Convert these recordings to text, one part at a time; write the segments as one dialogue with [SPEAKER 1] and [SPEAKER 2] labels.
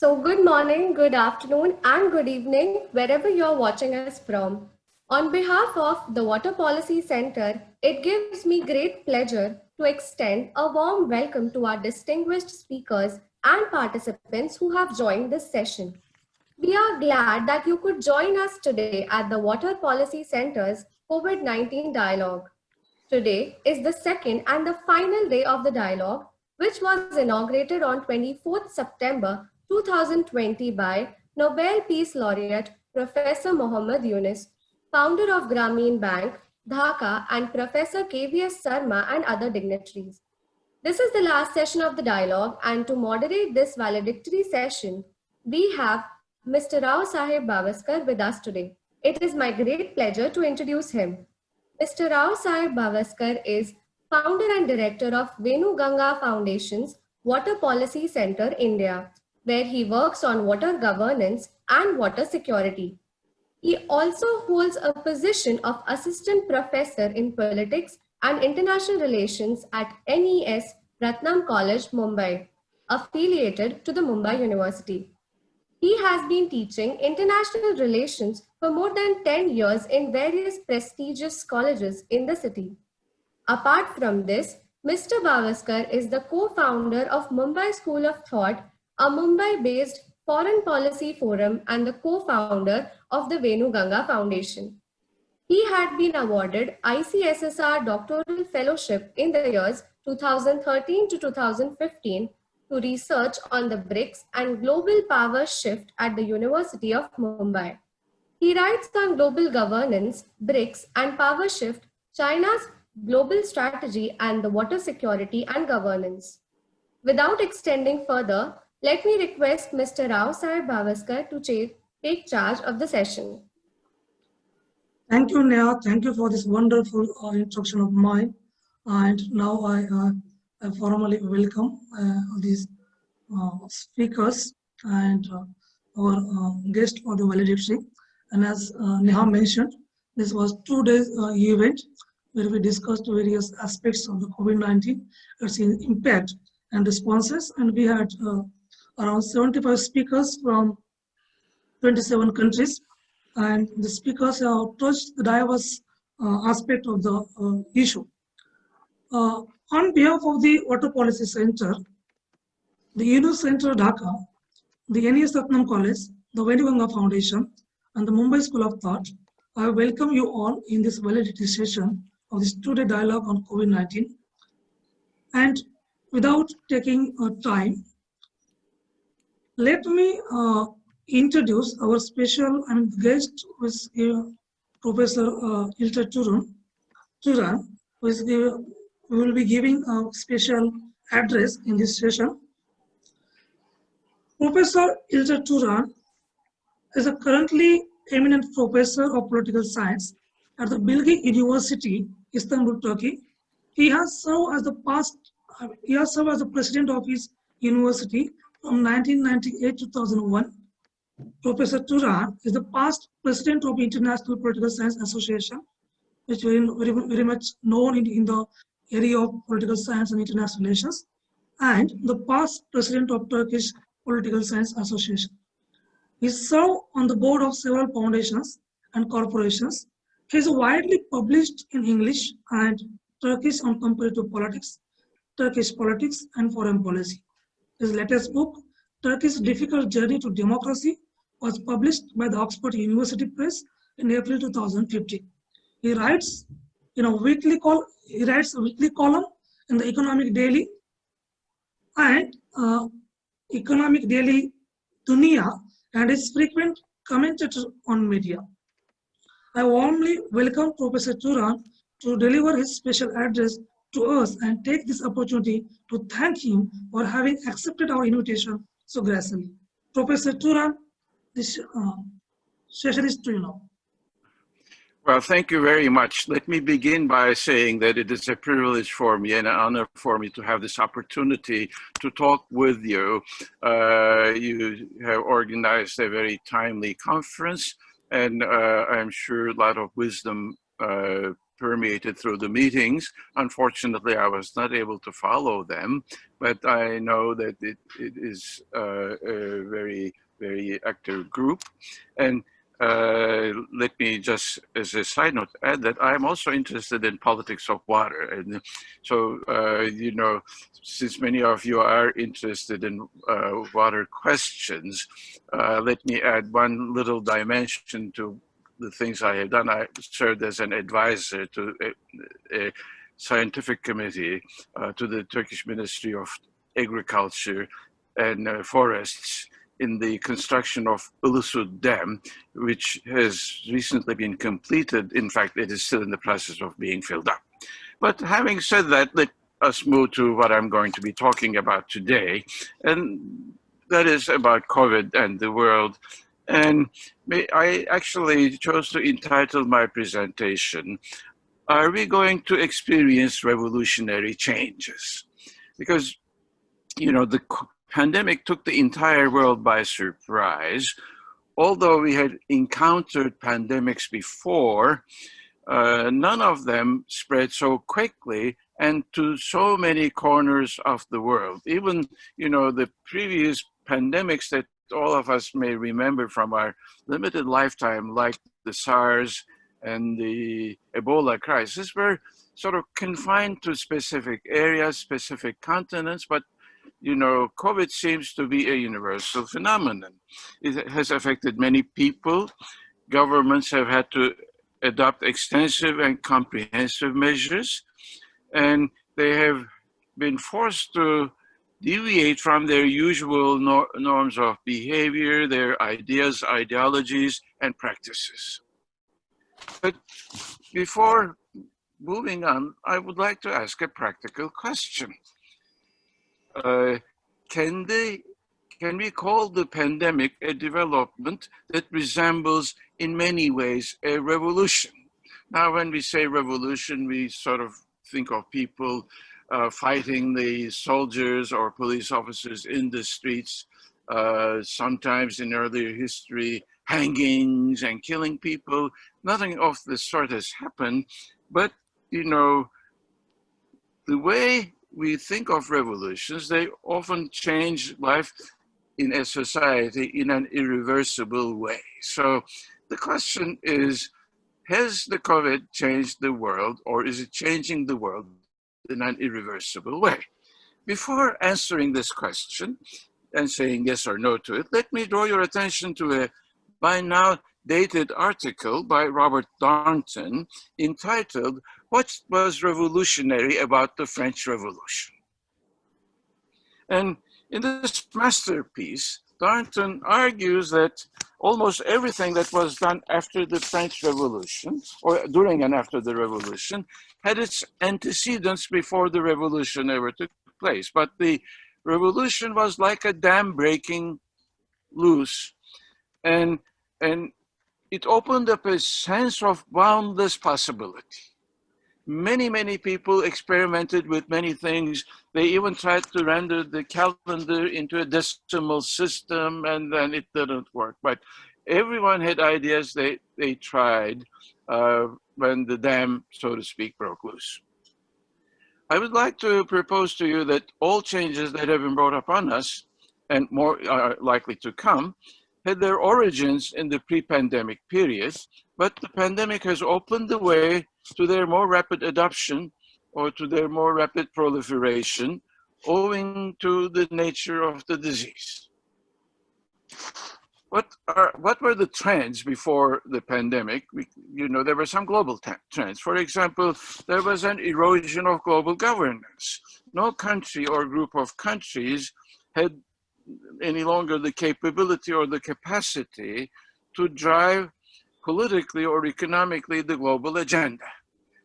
[SPEAKER 1] So good morning, good afternoon, and good evening, wherever you're watching us from. On behalf of the Water Policy Center, it gives me great pleasure to extend a warm welcome to our distinguished speakers and participants who have joined this session. We are glad that you could join us today at the Water Policy Center's COVID-19 Dialogue. Today is the second and the final day of the dialogue, which was inaugurated on 24th September 2020 by Nobel Peace Laureate Professor Mohammad Yunus, founder of Grameen Bank, Dhaka, and Professor KVS Sarma and other dignitaries. This is the last session of the dialogue, and to moderate this valedictory session, we have Mr. Rao Sahib Bavaskar with us today. It is my great pleasure to introduce him. Mr. Rao Sahib Bavaskar is founder and director of Venu Ganga Foundation's Water Policy Center, India, where he works on water governance and water security. He also holds a position of assistant professor in politics and international relations at NES Ratnam College, Mumbai, affiliated to the Mumbai University. He has been teaching international relations for more than 10 years in various prestigious colleges in the city. Apart from this, Mr. Bavaskar is the co-founder of Mumbai School of Thought, a Mumbai-based foreign policy forum, and the co-founder of the Venu Ganga Foundation. He had been awarded ICSSR Doctoral Fellowship in the years 2013 to 2015 to research on the BRICS and global power shift at the University of Mumbai. He writes on global governance, BRICS, and power shift, China's global strategy, and the water security and governance. Without extending further, let me request Mr. Rao Sahib Bavaskar to take charge of the session.
[SPEAKER 2] Thank you, Neha. Thank you for this wonderful introduction of mine. And now I formally welcome these speakers and our guest for the valedictory. And as Neha mentioned, this was 2 days event where we discussed various aspects of the COVID-19, its impact and responses. And we had around 75 speakers from 27 countries. And the speakers have touched the diverse aspect of the issue. On behalf of the Water Policy Center, the UNU Center Dhaka, the NES Ratnam College, the Venu Ganga Foundation, and the Mumbai School of Thought, I welcome you all in this validity session of this 2-day dialogue on COVID-19. And without taking time, let me introduce our special guest, with Professor Ilter Turan, who will be giving a special address in this session. Professor Ilter Turan is a currently eminent professor of political science at the Bilgi University, Istanbul, Turkey. He has served as the president of his university from 1998 to 2001. Professor Turan is the past president of International Political Science Association, which is very much known in the area of political science and international relations, and the past president of Turkish Political Science Association. He served on the board of several foundations and corporations. He is widely published in English and Turkish on comparative politics, Turkish politics, and foreign policy. His latest book, Turkey's Difficult Journey to Democracy, was published by the Oxford University Press in April 2015. He writes a weekly column in the Economic Daily and Economic Daily Dunia, and is frequent commentator on media. I warmly welcome Professor Turan to deliver his special address to us and take this opportunity to thank him for having accepted our invitation so graciously. Professor Turan, this session is to you now.
[SPEAKER 3] Well, thank you very much. Let me begin by saying that it is a privilege for me and an honor for me to have this opportunity to talk with you. You have organized a very timely conference, and I'm sure a lot of wisdom permeated through the meetings. Unfortunately, I was not able to follow them, but I know that it is a very, very active group. And let me just, as a side note, add that I'm also interested in politics of water. And so, you know, since many of you are interested in water questions, let me add one little dimension to the things I have done. I served as an advisor to a scientific committee to the Turkish Ministry of Agriculture and Forests in the construction of Ilısu Dam, which has recently been completed. In fact, it is still in the process of being filled up. But having said that, let us move to what I'm going to be talking about today, and that is about COVID and the world. And I actually chose to entitle my presentation, "Are we going to experience revolutionary changes?" Because, you know, the pandemic took the entire world by surprise. Although we had encountered pandemics before, none of them spread so quickly and to so many corners of the world. Even, you know, the previous pandemics that all of us may remember from our limited lifetime, like the SARS and the Ebola crisis, were sort of confined to specific areas, specific continents, but you know, COVID seems to be a universal phenomenon. It has affected many people. Governments have had to adopt extensive and comprehensive measures, and they have been forced to deviate from their usual norms of behavior, their ideas, ideologies, and practices. But before moving on, I would like to ask a practical question. Can we call the pandemic a development that resembles in many ways a revolution? Now, when we say revolution, we sort of think of people fighting the soldiers or police officers in the streets, sometimes in earlier history, hangings and killing people. Nothing of the sort has happened, but you know, the way we think of revolutions, they often change life in a society in an irreversible way. So the question is, has the COVID changed the world, or is it changing the world in an irreversible way? Before answering this question and saying yes or no to it, let me draw your attention to a by now dated article by Robert Darnton entitled, "What was revolutionary about the French Revolution?" And in this masterpiece, Darnton argues that almost everything that was done after the French Revolution, or during and after the Revolution, had its antecedents before the Revolution ever took place. But the Revolution was like a dam breaking loose, and it opened up a sense of boundless possibility. Many people experimented with many things. They even tried to render the calendar into a decimal system, and then it didn't work. But everyone had ideas they tried when the dam, so to speak, broke loose. I would like to propose to you that all changes that have been brought upon us, and more are likely to come, had their origins in the pre-pandemic period, but the pandemic has opened the way to their more rapid adoption or to their more rapid proliferation owing to the nature of the disease. What were the trends before the pandemic? There were some global trends. For example, there was an erosion of global governance. No country or group of countries had any longer the capability or the capacity to drive politically or economically the global agenda.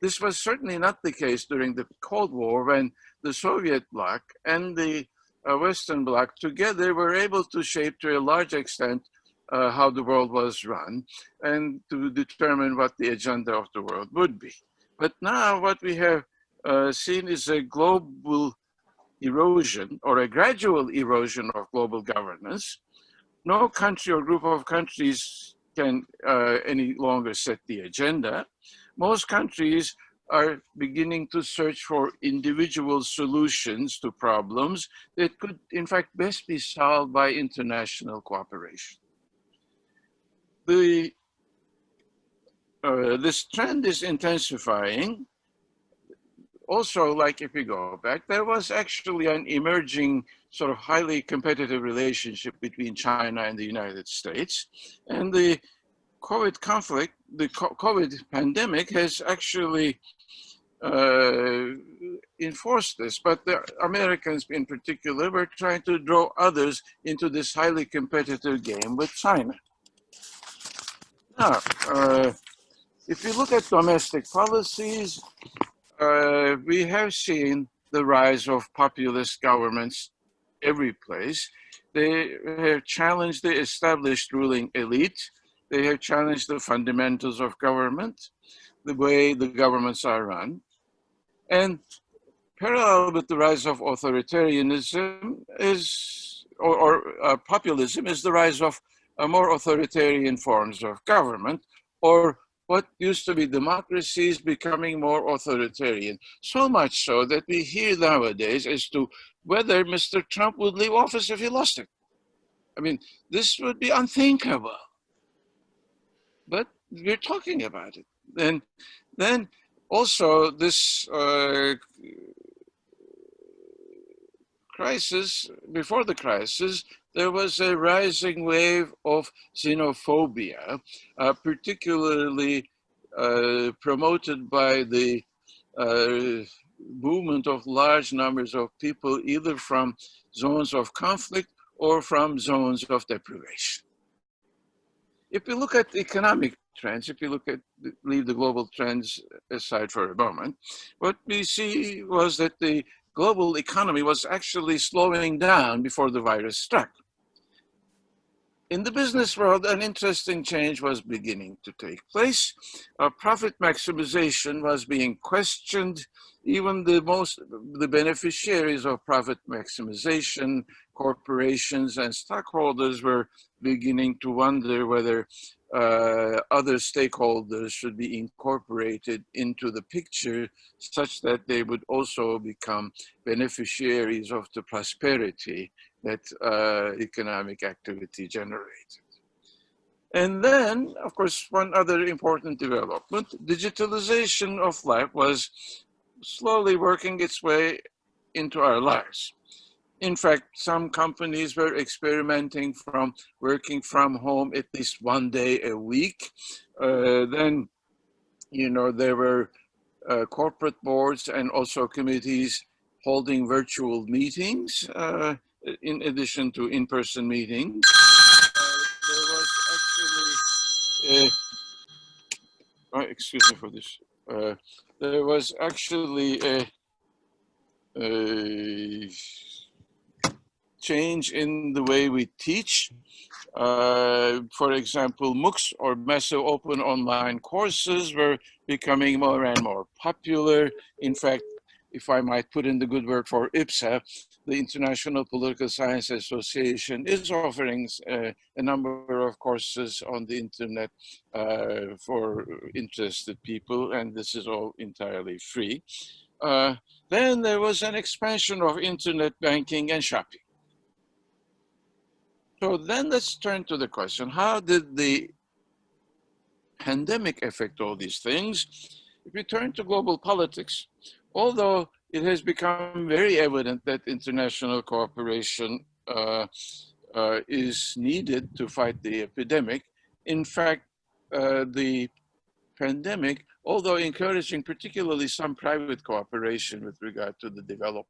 [SPEAKER 3] This was certainly not the case during the Cold War, when the Soviet bloc and the Western bloc together were able to shape to a large extent how the world was run and to determine what the agenda of the world would be. But now what we have seen is a global erosion or a gradual erosion of global governance. No country or group of countries can any longer set the agenda. most countries are beginning to search for individual solutions to problems that could, in fact, best be solved by international cooperation. This trend is intensifying. Also, like if we go back, there was actually an emerging sort of highly competitive relationship between China and the United States. And the COVID conflict, the COVID pandemic has actually enforced this, but the Americans in particular were trying to draw others into this highly competitive game with China. Now, if you look at domestic policies, we have seen the rise of populist governments every place. They have challenged the established ruling elite. They have challenged the fundamentals of government, the way the governments are run. And parallel with the rise of authoritarianism is, or populism, is the rise of more authoritarian forms of government, or what used to be democracies becoming more authoritarian. So much so that we hear nowadays as to whether Mr. Trump would leave office if he lost it. I mean, this would be unthinkable. But we're talking about it. And then also this crisis, before the crisis, there was a rising wave of xenophobia, particularly promoted by the movement of large numbers of people, either from zones of conflict or from zones of deprivation. If you look at economic trends, if you look at, leave the global trends aside for a moment, what we see was that the global economy was actually slowing down before the virus struck. In the business world, an interesting change was beginning to take place. Profit maximization was being questioned. Even the beneficiaries of profit maximization, corporations and stockholders, were beginning to wonder whether other stakeholders should be incorporated into the picture such that they would also become beneficiaries of the prosperity that economic activity generated. And then, of course, one other important development, digitalization of life was slowly working its way into our lives. In fact, some companies were experimenting from working from home at least one day a week. Then, there were corporate boards and also committees holding virtual meetings in addition to in-person meetings. There was actually, excuse me for this. There was actually a change in the way we teach. For example, MOOCs, or massive open online courses, were becoming more and more popular. In fact, if I might put in the good word for IPSA, the International Political Science Association is offering a number of courses on the internet for interested people, and this is all entirely free. Then there was an expansion of internet banking and shopping. So then let's turn to the question, how did the pandemic affect all these things? If we turn to global politics, although it has become very evident that international cooperation is needed to fight the epidemic, in fact, the pandemic, although encouraging particularly some private cooperation with regard to the development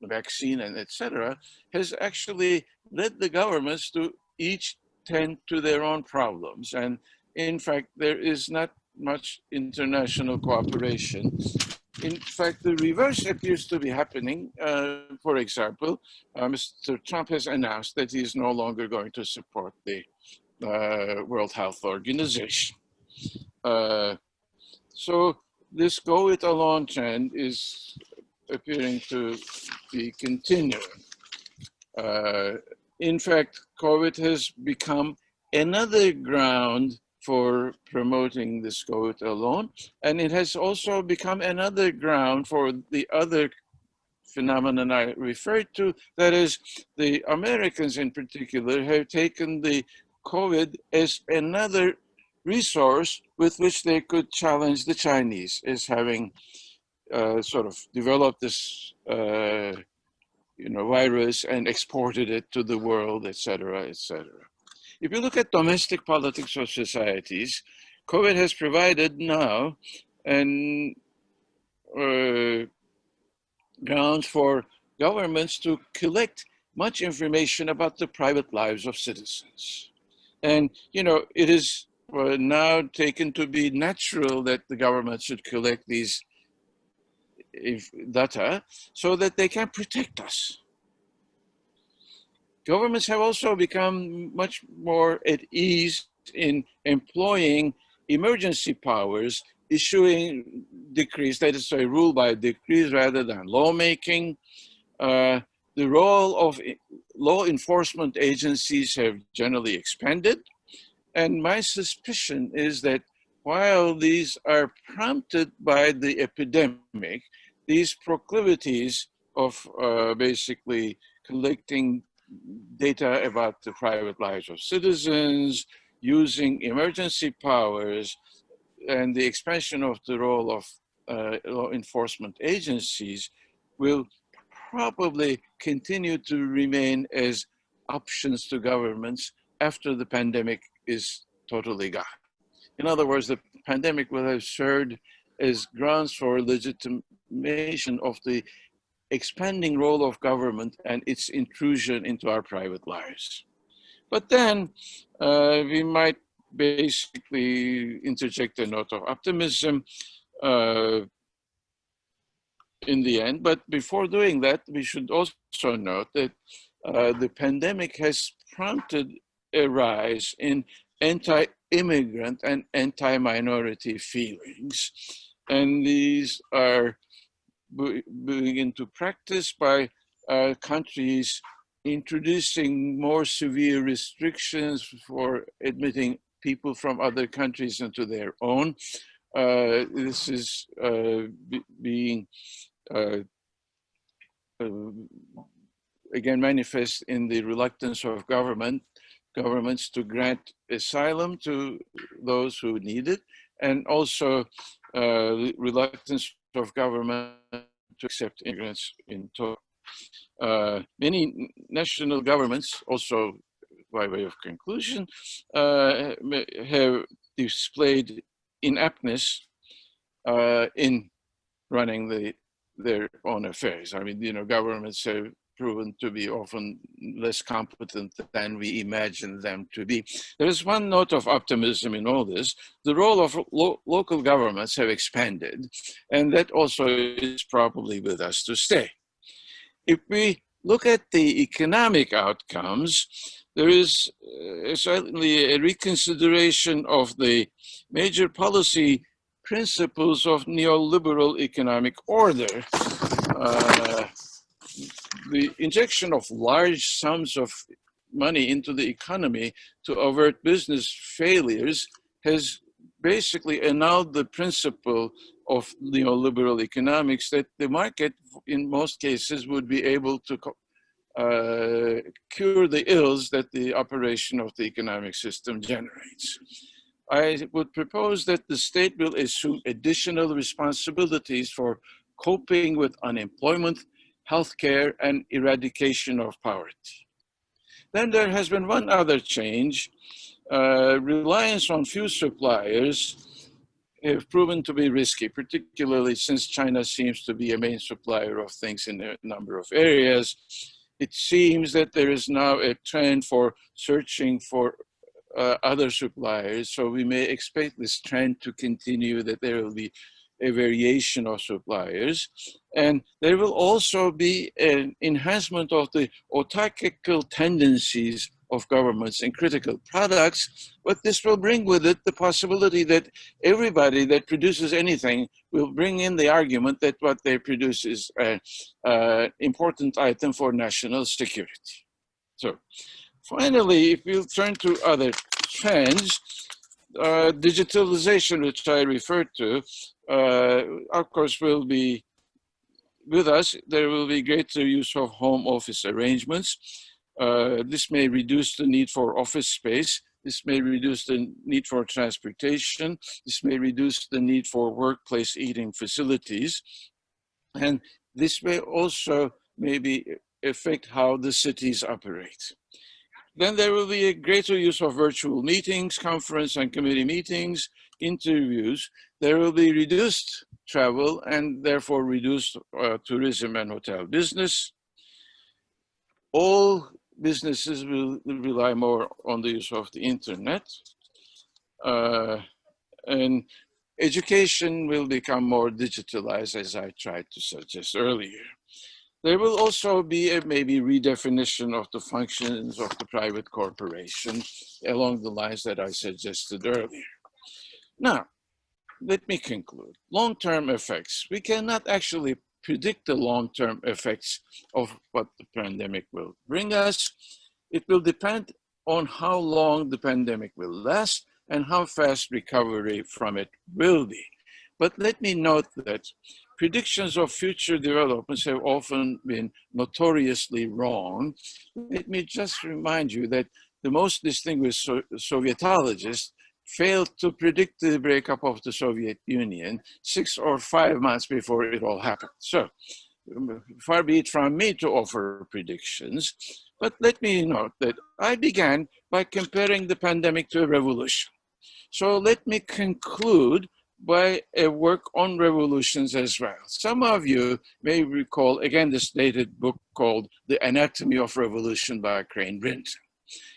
[SPEAKER 3] vaccine and etc., has actually led the governments to each tend to their own problems. And in fact, there is not much international cooperation. In fact, the reverse appears to be happening. For example, Mr. Trump has announced that he is no longer going to support the World Health Organization. So this go it alone trend is appearing to be continuing. In fact, COVID has become another ground for promoting this COVID alone. And it has also become another ground for the other phenomenon I referred to. That is, the Americans in particular have taken the COVID as another resource with which they could challenge the Chinese as having sort of developed this virus and exported it to the world, et cetera, et cetera. If you look at domestic politics of societies, COVID has provided now an grounds for governments to collect much information about the private lives of citizens. And, it is now taken to be natural that the government should collect these data so that they can protect us. Governments have also become much more at ease in employing emergency powers, issuing decrees, that is, a rule by decrees rather than lawmaking. The role of law enforcement agencies have generally expanded. And my suspicion is that while these are prompted by the epidemic, these proclivities of basically collecting data about the private lives of citizens, using emergency powers, and the expansion of the role of law enforcement agencies will probably continue to remain as options to governments after the pandemic is totally gone. In other words, the pandemic will have served as grounds for legitimation of the expanding role of government and its intrusion into our private lives. But then we might basically interject a note of optimism in the end. But before doing that, we should also note that the pandemic has prompted a rise in anti-immigrant and anti-minority feelings. And these are being into practice by countries introducing more severe restrictions for admitting people from other countries into their own. This is being again manifest in the reluctance of governments to grant asylum to those who need it, and also the reluctance of government to accept immigrants in total. Many national governments, also by way of conclusion, have displayed inaptness in running their own affairs. I mean, governments have proven to be often less competent than we imagine them to be. There is one note of optimism in all this. The role of local governments have expanded, and that also is probably with us to stay. If we look at the economic outcomes, there is certainly a reconsideration of the major policy principles of neoliberal economic order. The injection of large sums of money into the economy to avert business failures has basically annulled the principle of neoliberal economics that the market, in most cases, would be able to cure the ills that the operation of the economic system generates. I would propose that the state will assume additional responsibilities for coping with unemployment, healthcare, and eradication of poverty. Then there has been one other change. Reliance on few suppliers have proven to be risky, particularly since China seems to be a main supplier of things in a number of areas. It seems that there is now a trend for searching for other suppliers, so we may expect this trend to continue, that there will be a variation of suppliers. And there will also be an enhancement of the autarchical tendencies of governments in critical products, but this will bring with it the possibility that everybody that produces anything will bring in the argument that what they produce is an important item for national security. So finally, if we'll turn to other trends, digitalization, which I referred to, of course, will be with us. There will be greater use of home office arrangements. This may reduce the need for office space. This may reduce the need for transportation. This may reduce the need for workplace eating facilities. And this may also maybe affect how the cities operate. Then there will be a greater use of virtual meetings, conference and committee meetings, interviews. There will be reduced travel and therefore reduced tourism and hotel business. All businesses will rely more on the use of the internet. And education will become more digitalized, as I tried to suggest earlier. There will also be a maybe redefinition of the functions of the private corporation along the lines that I suggested earlier. Now, let me conclude. Long-term effects. We cannot actually predict the long-term effects of what the pandemic will bring us. It will depend on how long the pandemic will last and how fast recovery from it will be. But let me note that predictions of future developments have often been notoriously wrong. Let me just remind you that the most distinguished Sovietologists failed to predict the breakup of the Soviet Union 6 or 5 months before it all happened. So far be it from me to offer predictions, but let me note that I began by comparing the pandemic to a revolution. So let me conclude by a work on revolutions as well. Some of you may recall, again, this dated book called The Anatomy of Revolution by Crane Brinton.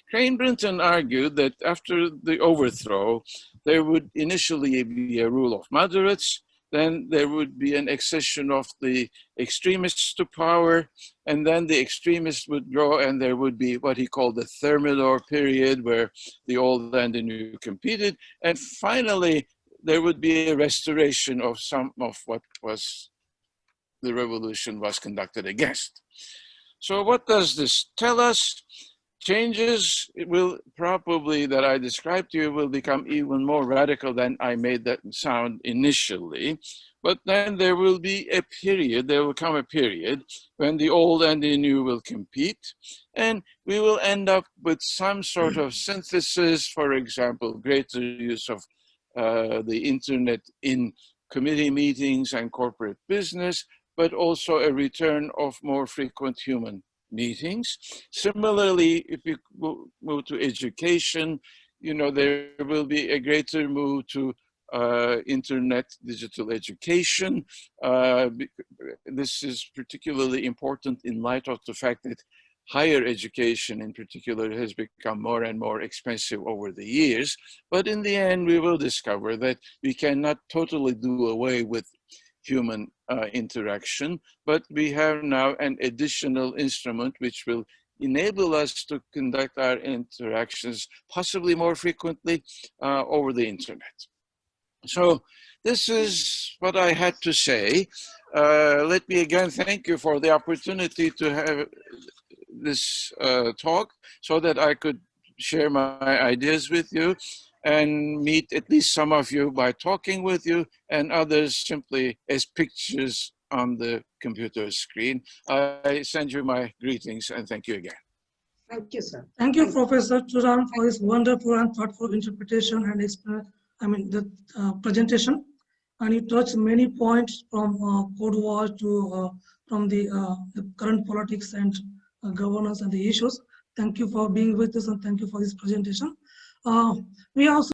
[SPEAKER 3] Crane Brinton argued that after the overthrow, there would initially be a rule of moderates, then there would be an accession of the extremists to power, and then the extremists would grow, and there would be what he called the Thermidor period, where the old and the new competed, and finally, there would be a restoration of some of what was the revolution was conducted against. So what does this tell us? Changes will probably, that I described to you, will become even more radical than I made that sound initially. But then there will be a period, there will come a period when the old and the new will compete, and we will end up with some sort of synthesis, for example, greater use of the internet in committee meetings and corporate business, but also a return of more frequent human meetings. Similarly, if you move to education, you know, there will be a greater move to internet digital education. This is particularly important in light of the fact that higher education in particular has become more and more expensive over the years. But in the end, we will discover that we cannot totally do away with human interaction, but we have now an additional instrument which will enable us to conduct our interactions possibly more frequently over the internet. So this is what I had to say. Let me again thank you for the opportunity to have this talk so that I could share my ideas with you and meet at least some of you by talking with you and others simply as pictures on the computer screen. I send you my greetings and thank you again.
[SPEAKER 4] Thank you, sir.
[SPEAKER 2] Thank you, Professor Turan, for this wonderful and thoughtful interpretation and presentation. And you touched many points from Cold War to from the current politics and governance and the issues. Thank you for being with us and thank you for this presentation. We also